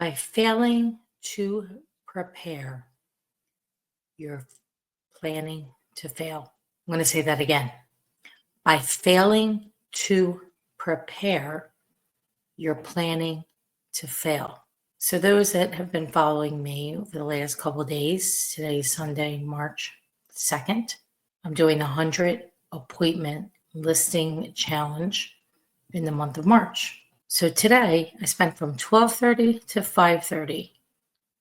By failing to prepare, you're planning to fail. I'm going to say that again. By failing to prepare, you're planning to fail. So those that have been following me over the last couple of days, today is Sunday, March 2nd, I'm doing the 100 appointment listing challenge in the month of March. So today I spent from 12:30 to 5:30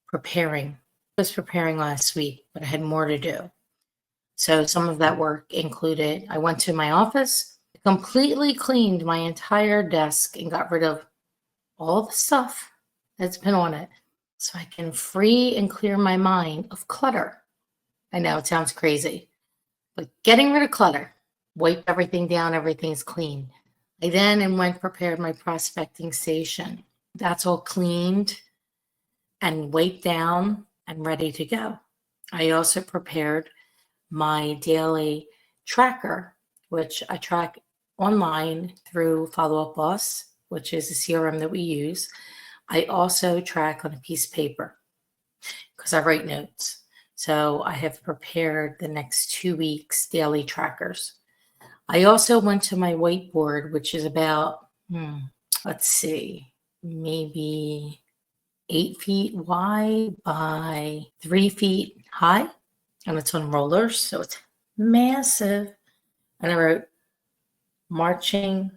preparing. I was preparing last week, but I had more to do. So some of that work included, I went to my office, completely cleaned my entire desk and got rid of all the stuff that's been on it so I can free and clear my mind of clutter. I know it sounds crazy, but getting rid of clutter, wipe everything down, everything's clean. I then went prepared my prospecting station. That's all cleaned and wiped down and ready to go. I also prepared my daily tracker, which I track online through Follow Up Boss, which is a CRM that we use. I also track on a piece of paper because I write notes. So I have prepared the next 2 weeks daily trackers. I also went to my whiteboard, which is about, maybe 8 feet wide by 3 feet high. And it's on rollers, so it's massive. And I wrote marching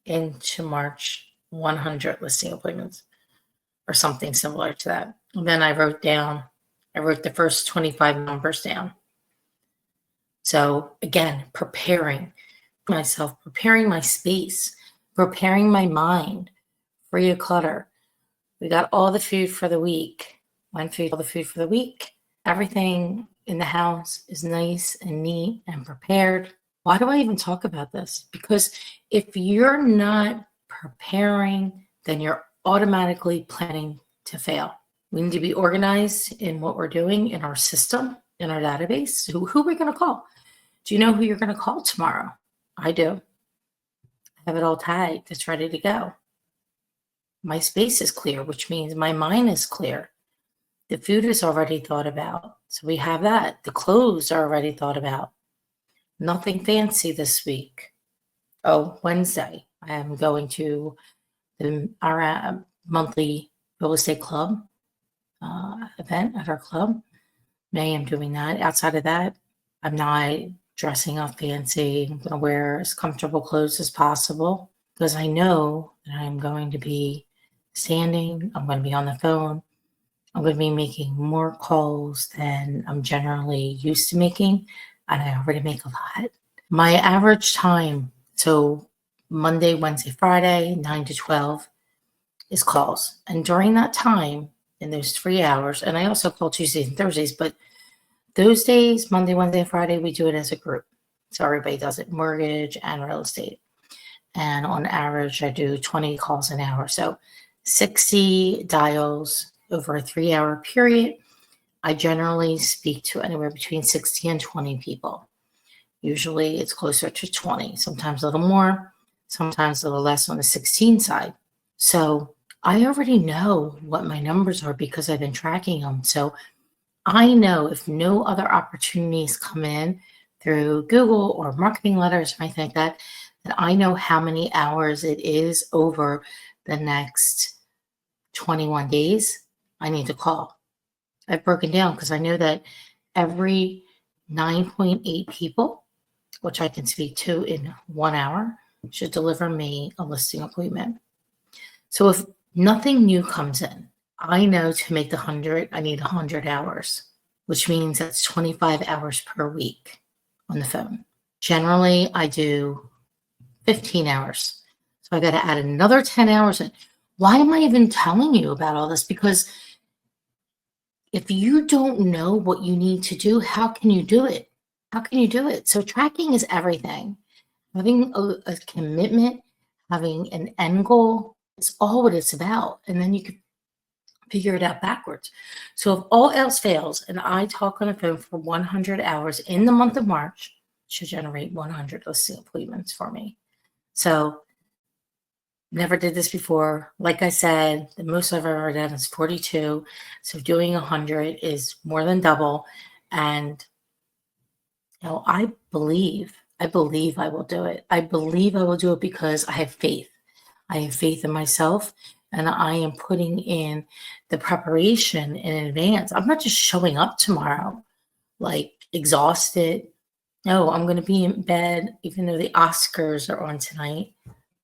into March 100 listing appointments or something similar to that. And then I wrote the first 25 numbers down. So again, preparing myself, preparing my space, preparing my mind, free of clutter. We got all the food for the week. All the food for the week. Everything in the house is nice and neat and prepared. Why do I even talk about this? Because if you're not preparing, then you're automatically planning to fail. We need to be organized in what we're doing in our system, in our database. Who are we going to call? Do you know who you're going to call tomorrow? I do. I have it all tagged. It's ready to go. My space is clear, which means my mind is clear. The food is already thought about. So we have that. The clothes are already thought about. Nothing fancy this week. Oh, Wednesday, I am going to our monthly real estate club event at our club. May I'm doing that. Outside of that, I'm not dressing up fancy. I'm going to wear as comfortable clothes as possible because I know that I'm going to be standing. I'm going to be on the phone. I'm going to be making more calls than I'm generally used to making, and I already make a lot. My average time, so Monday, Wednesday, Friday, 9 to 12 is calls. And during that time, in those 3 hours, and I also call Tuesdays and Thursdays, but those days, Monday, Wednesday, and Friday, we do it as a group. So everybody does it, mortgage and real estate. And on average, I do 20 calls an hour. So 60 dials over a 3-hour period. I generally speak to anywhere between 60 and 20 people. Usually it's closer to 20, sometimes a little more, sometimes a little less on the 16 side. So I already know what my numbers are because I've been tracking them. So I know if no other opportunities come in through Google or marketing letters or anything like that, that I know how many hours it is over the next 21 days, I need to call. I've broken down because I know that every 9.8 people, which I can speak to in 1 hour, should deliver me a listing appointment. So if nothing new comes in, I know to make the 100, I need 100 hours, which means that's 25 hours per week on the phone. Generally, I do 15 hours. So I got to add another 10 hours in. Why am I even telling you about all this? Because if you don't know what you need to do, how can you do it? How can you do it? So tracking is everything. Having a commitment, having an end goal is all what it's about. And then you can figure it out backwards. So if all else fails and I talk on the phone for 100 hours in the month of March, it should generate 100 listing appointments for me. So Never did this before. Like I said, the most I've ever done is 42. So doing 100 is more than double. And I believe I will do it. I believe I will do it because I have faith. I have faith in myself, and I am putting in the preparation in advance. I'm not just showing up tomorrow like exhausted. No, I'm going to be in bed, even though the Oscars are on tonight.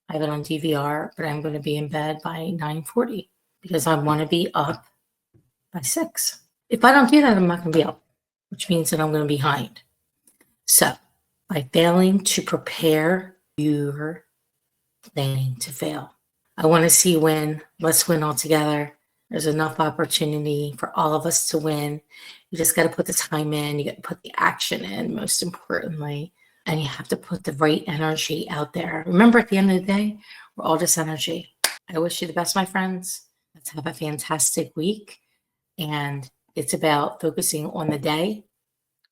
I have it on DVR, but I'm going to be in bed by 9:40 because I want to be up by 6. If I don't do that, I'm not going to be up, which means that I'm going to be behind. So, by failing to prepare, you're planning to fail. I want to see win. Let's win all together. There's enough opportunity for all of us to win. You just got to put the time in. You got to put the action in, most importantly. And you have to put the right energy out there. Remember, at the end of the day, we're all just energy. I wish you the best, my friends. Let's have a fantastic week. And it's about focusing on the day,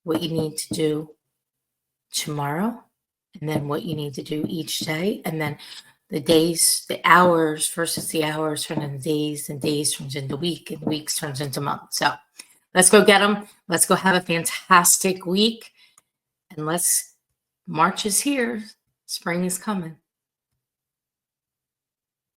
what you need to do tomorrow, and then what you need to do each day. And then the days, the hours versus the hours turn into days, and days turns into week, and weeks turns into months. So let's go get them. Let's go have a fantastic week. And March is here. Spring is coming.